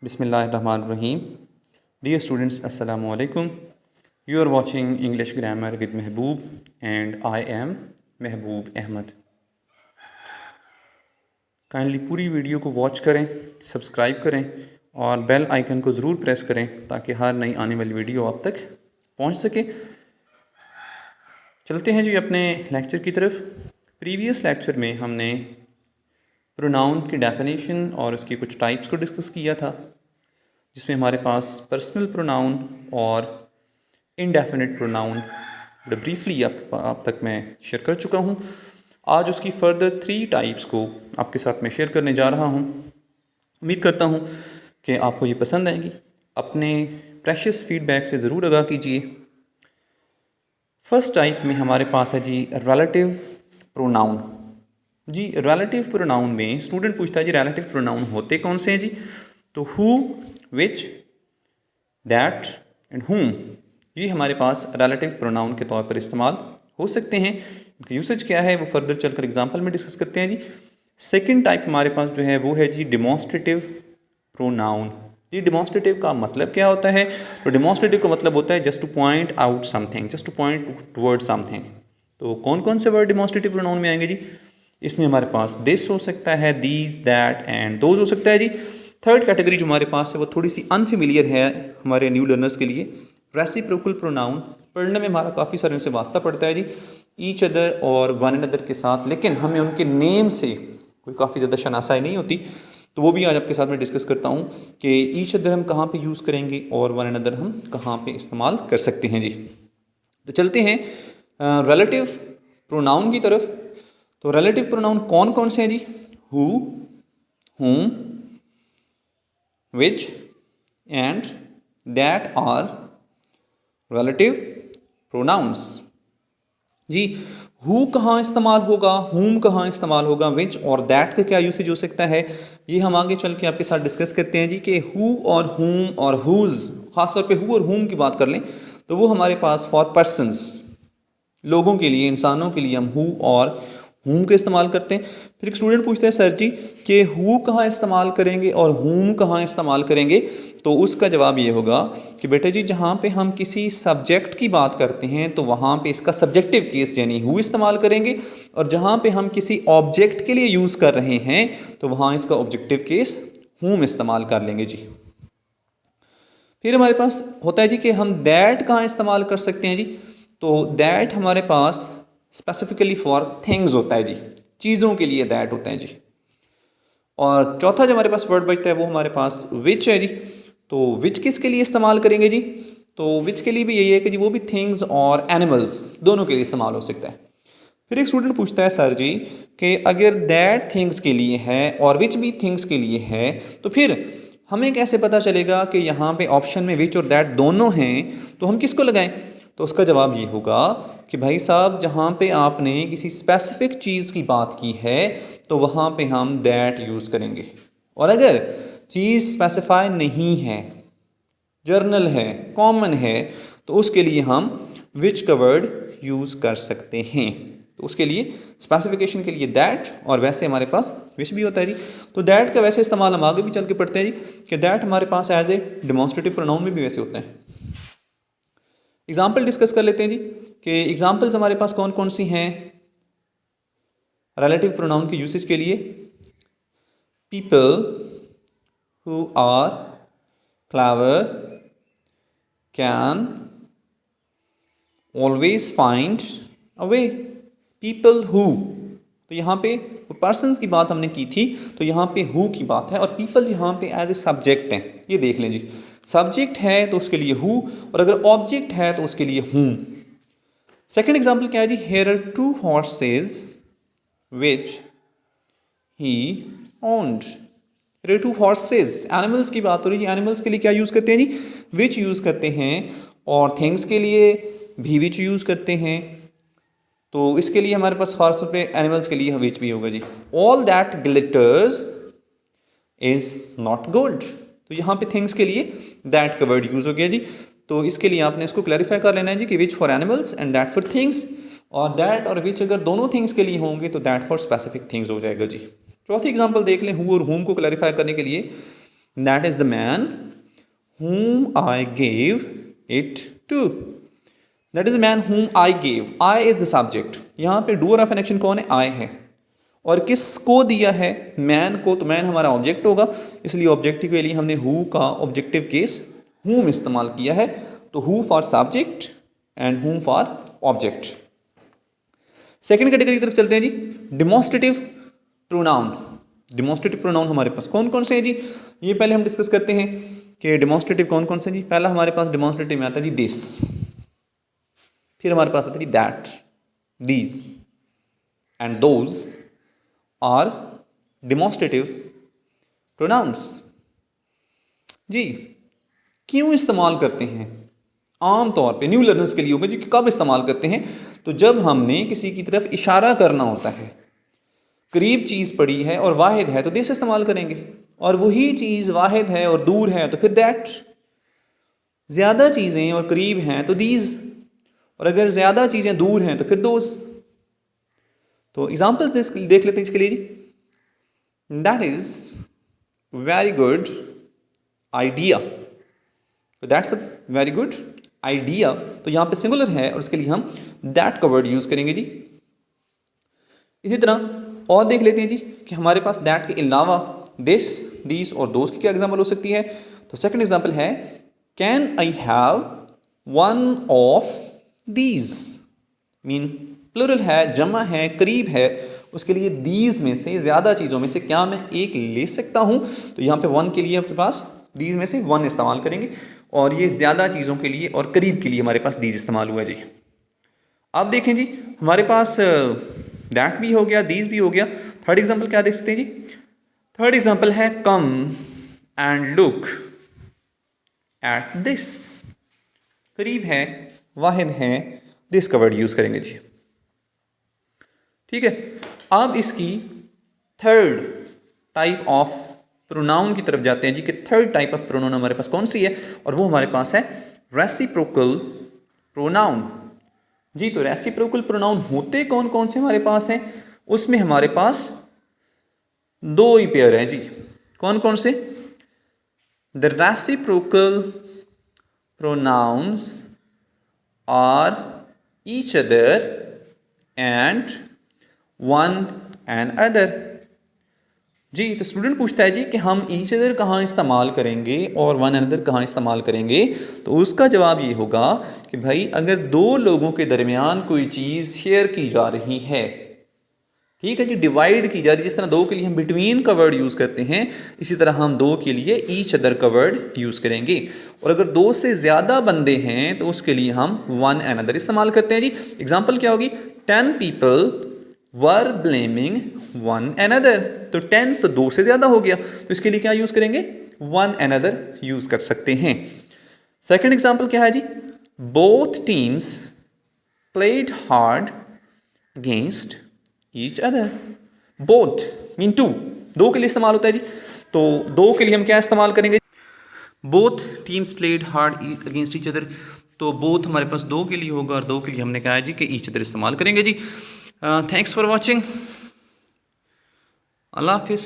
Bismillahirrahmanirrahim. Dear students, Assalamu alaikum. You are watching English Grammar with Mehboob and I am Mehboob Ahmed. Kindly पूरी video को watch करें, subscribe करें और bell icon को ज़रूर press करें ताकि हर नई आने वाली वीडियो आप तक पहुंच सके। चलते हैं जी अपने लेक्चर की तरफ। प्रीवियस लेक्चर में हमने प्रोनाउन की डेफिनेशन और उसकी कुछ टाइप्स को डिस्कस किया था, जिसमें हमारे पास पर्सनल प्रोनाउन और इनडेफिनिट प्रोनाउन बड़े ब्रीफली आप तक मैं शेयर कर चुका हूँ। आज उसकी फर्दर 3 टाइप्स को आपके साथ मैं शेयर करने जा रहा हूँ। उम्मीद करता हूँ कि आपको ये पसंद आएंगी। अपने प्रेशियस फीडबैक से ज़रूर आगाह कीजिए। फर्स्ट टाइप में हमारे पास है जी रिलेटिव प्रोनाउन। जी रिलेटिव प्रोनाउन में स्टूडेंट पूछता है जी रिलेटिव प्रोनाउन होते कौन से हैं जी? तो हु, विच, दैट एंड हुम, ये हमारे पास रिलेटिव प्रोनाउन के तौर पर इस्तेमाल हो सकते हैं। इनका यूसेज क्या है वो फर्दर चलकर एग्जांपल में डिस्कस करते हैं जी। सेकंड टाइप हमारे पास जो है वो है जी डिमॉन्स्ट्रेटिव प्रोनाउन। ये डिमॉन्स्ट्रेटिव का मतलब क्या होता है? तो डिमॉन्स्ट्रेटिव का मतलब होता है just two point out something, just two point toward something. तो कौन कौन से वर्ड डिमॉन्स्ट्रेटिव प्रोनाउन में आएंगे जी? इसमें हमारे पास दिस हो सकता है, दीज, दैट एंड दोज हो सकता है जी। थर्ड कैटेगरी जो हमारे पास है वो थोड़ी सी अनफेमिलियर है हमारे न्यू लर्नर्स के लिए, रेसिप्रोकल प्रोनाउन। पढ़ने में हमारा काफ़ी सारे उनसे वास्ता पड़ता है जी, ईच अदर और वन अनदर के साथ, लेकिन हमें उनके नेम से कोई काफ़ी ज़्यादा शनासाई नहीं होती। तो वो भी आज आपके साथ में डिस्कस करता हूँ कि ईच अदर हम कहाँ पे यूज़ करेंगे और वन अनदर हम कहाँ पे इस्तेमाल कर सकते हैं जी। तो चलते हैं रिलेटिव प्रोनाउन की तरफ। तो रिलेटिव प्रोनाउन कौन कौन से हैं जी? Who, whom, which and that are relative pronouns जी। हु कहाँ इस्तेमाल होगा, whom कहाँ इस्तेमाल होगा, which और that का क्या यूसेज हो सकता है, ये हम आगे चल के आपके साथ डिस्कस करते हैं जी। कि who और whom और whose, खासतौर पे who और whom की बात कर लें तो वो हमारे पास फॉर पर्सनस, लोगों के लिए, इंसानों के लिए हम हु और हुम के इस्तेमाल करते हैं। फिर एक स्टूडेंट पूछता है सर जी कि हु कहाँ इस्तेमाल करेंगे और हुम कहाँ इस्तेमाल करेंगे? तो उसका जवाब ये होगा कि बेटा जी जहाँ पे हम किसी सब्जेक्ट की बात करते हैं तो वहाँ पे इसका सब्जेक्टिव केस यानी हु इस्तेमाल करेंगे, और जहाँ पे हम किसी ऑब्जेक्ट के लिए यूज़ कर रहे हैं तो वहाँ इसका ऑब्जेक्टिव केस हुम इस्तेमाल कर लेंगे जी। फिर हमारे पास होता है जी कि हम दैट कहाँ इस्तेमाल कर सकते हैं जी? तो दैट हमारे पास स्पेसिफिकली फॉर थिंग्स होता है जी, चीज़ों के लिए दैट होता है जी। और चौथा जो हमारे पास वर्ड बचता है वो हमारे पास विच है जी। तो विच किसके लिए इस्तेमाल करेंगे जी? तो विच के लिए भी यही है कि जी वो भी थिंग्स और एनिमल्स दोनों के लिए इस्तेमाल हो सकता है। फिर एक स्टूडेंट पूछता है सर जी कि अगर दैट थिंग्स के लिए है और विच भी थिंग्स के लिए है तो फिर हमें कैसे पता चलेगा कि यहाँ पे ऑप्शन में विच और दैट दोनों हैं, तो हम किसको लगाएं? तो उसका जवाब ये होगा कि भाई साहब जहाँ पे आपने किसी स्पेसिफिक चीज़ की बात की है तो वहाँ पे हम दैट यूज़ करेंगे, और अगर चीज़ स्पेसिफाई नहीं है, जर्नल है, कॉमन है, तो उसके लिए हम विच का वर्ड यूज़ कर सकते हैं। तो उसके लिए स्पेसिफिकेशन के लिए दैट, और वैसे हमारे पास विच भी होता है जी। तो दैट का वैसे इस्तेमाल हम आगे भी चल के पढ़ते हैं जी कि दैट हमारे पास एज ए डिमॉन्स्ट्रेटिव प्रोनाउन में भी वैसे होता है। एग्जाम्पल डिस्कस कर लेते हैं जी कि एग्जाम्पल्स हमारे पास कौन कौन सी हैं रिलेटिव प्रोनाउन के यूसेज के लिए। People who are clever can always find a way. People who, तो यहाँ पे पर्सन्स की बात हमने की थी तो यहाँ पे हु की बात है, और पीपल यहाँ पे एज ए सब्जेक्ट है। ये देख लें जी, सब्जेक्ट है तो उसके लिए हु, और अगर ऑब्जेक्ट है तो उसके लिए हूम। सेकंड एग्जांपल क्या है जी? Here are 2 horses which he owned। Here are 2 horses, animals की बात हो रही है। एनिमल्स के लिए क्या यूज़ करते हैं जी? विच यूज़ करते हैं, और थिंग्स के लिए भी विच यूज़ करते हैं। तो इसके लिए हमारे पास खास तौर पे एनिमल्स के लिए विच भी होगा जी। All that glitters is not gold. तो यहाँ पे थिंग्स के लिए दैट का वर्ड यूज़ हो गया जी। तो इसके लिए आपने इसको क्लैरिफाई कर लेना है जी कि which for animals and that for things, और दैट और विच अगर दोनों थिंग्स के लिए होंगे तो दैट फॉर स्पेसिफिक थिंग्स हो जाएगा जी। चौथी एग्जांपल देख लें हु और हुम को क्लैरिफाई करने के लिए। That is the man whom I gave it to. That is the man whom I gave. I is the subject. यहाँ पे doer of an action कौन है? I है। और किसको दिया है? मैन को। तो मैन हमारा ऑब्जेक्ट होगा, इसलिए ऑब्जेक्टिव के लिए हमने हु का ऑब्जेक्टिव केस whom इस्तेमाल किया है। तो who for subject and whom for object. Second category की तरफ चलते हैं जी, डिमॉन्स्ट्रेटिव प्रोनाउन। डिमॉन्स्ट्रेटिव प्रोनाउन हमारे पास कौन कौन से हैं जी? ये पहले हम डिस्कस करते हैं कि डिमॉन्स्ट्रेटिव कौन कौन से जी। पहला हमारे पास डिमॉन्स्ट्रेटिव में आता है जी दिस, फिर हमारे पास आता है जी that, these and those are demonstrative pronouns. जी क्यों इस्तेमाल करते हैं? आम तौर पे न्यू लर्नर्स के लिए होगा जी कि कब इस्तेमाल करते हैं? तो जब हमने किसी की तरफ इशारा करना होता है, करीब चीज़ पड़ी है और वाहिद है तो दिस इस्तेमाल करेंगे, और वही चीज़ वाहिद है और दूर है तो फिर दैट। ज़्यादा चीज़ें और करीब हैं तो दीज, और अगर ज़्यादा चीज़ें दूर हैं तो फिर दोज। तो एग्जाम्पल देख लेते हैं इसके लिए जी। That is very good idea. तो that's a very good idea, तो यहाँ पे सिंगुलर है और उसके लिए हम दैट का वर्ड यूज़ करेंगे जी। इसी तरह और देख लेते हैं जी कि हमारे पास दैट के अलावा दिस, दीज और दोज की क्या एग्जाम्पल हो सकती है। तो सेकंड एग्जाम्पल है can I have one of these. Mean plural है, जमा है, करीब है, उसके लिए दीज में से ज़्यादा चीज़ों में से क्या मैं एक ले सकता हूँ? तो यहाँ पे वन के लिए आपके पास दीज में से वन इस्तेमाल करेंगे, और ये ज़्यादा चीज़ों के लिए और करीब के लिए हमारे पास दीज इस्तेमाल हुआ जी। अब देखें जी हमारे पास दैट भी हो गया, दीज भी हो गया। थर्ड एग्जाम्पल क्या देख सकते हैं जी? थर्ड एग्जाम्पल है come and look at this. करीब है, वाहिद है, दिस का वर्ड यूज़ करेंगे जी। ठीक है, अब इसकी थर्ड टाइप ऑफ प्रोनाउन की तरफ जाते हैं जी कि थर्ड टाइप ऑफ प्रोनाउन हमारे पास कौन सी है, और वो हमारे पास है रेसिप्रोकल प्रोनाउन। जी तो रेसिप्रोकल प्रोनाउन होते कौन कौन से हमारे पास हैं? उसमें हमारे पास दो ही पेयर हैं जी। कौन कौन से? The reciprocal pronouns are each other and one and other. जी तो स्टूडेंट पूछता है जी कि हम ईच अदर कहाँ इस्तेमाल करेंगे और वन अनदर कहाँ इस्तेमाल करेंगे? तो उसका जवाब ये होगा कि भाई अगर दो लोगों के दरमियान कोई चीज़ शेयर की जा रही है, ठीक है जी, डिवाइड की जा रही है, जिस तरह दो के लिए हम बिटवीन का वर्ड यूज़ करते हैं, इसी तरह हम दो के लिए ईच अदर का वर्ड यूज़ करेंगे। और अगर दो से ज़्यादा बंदे हैं तो उसके लिए हम वन अनदर इस्तेमाल करते हैं जी। एग्जाम्पल क्या होगी? 10 people वर ब्लेमिंग वन अनदर। तो 10 तो दो से ज़्यादा हो गया, तो इसके लिए क्या यूज़ करेंगे? वन अनदर यूज़ कर सकते हैं। सेकेंड एग्जाम्पल क्या है जी? Both teams played hard against each other. Both mean two, दो के लिए इस्तेमाल होता है जी। तो दो के लिए हम क्या इस्तेमाल करेंगे? Both teams played hard against each other. तो बोथ हमारे पास दो के लिए होगा, और दो के लिए हमने कहा है जी कि ईच अदर इस्तेमाल करेंगे जी। Thanks for watching. अल्लाह हाफिज़।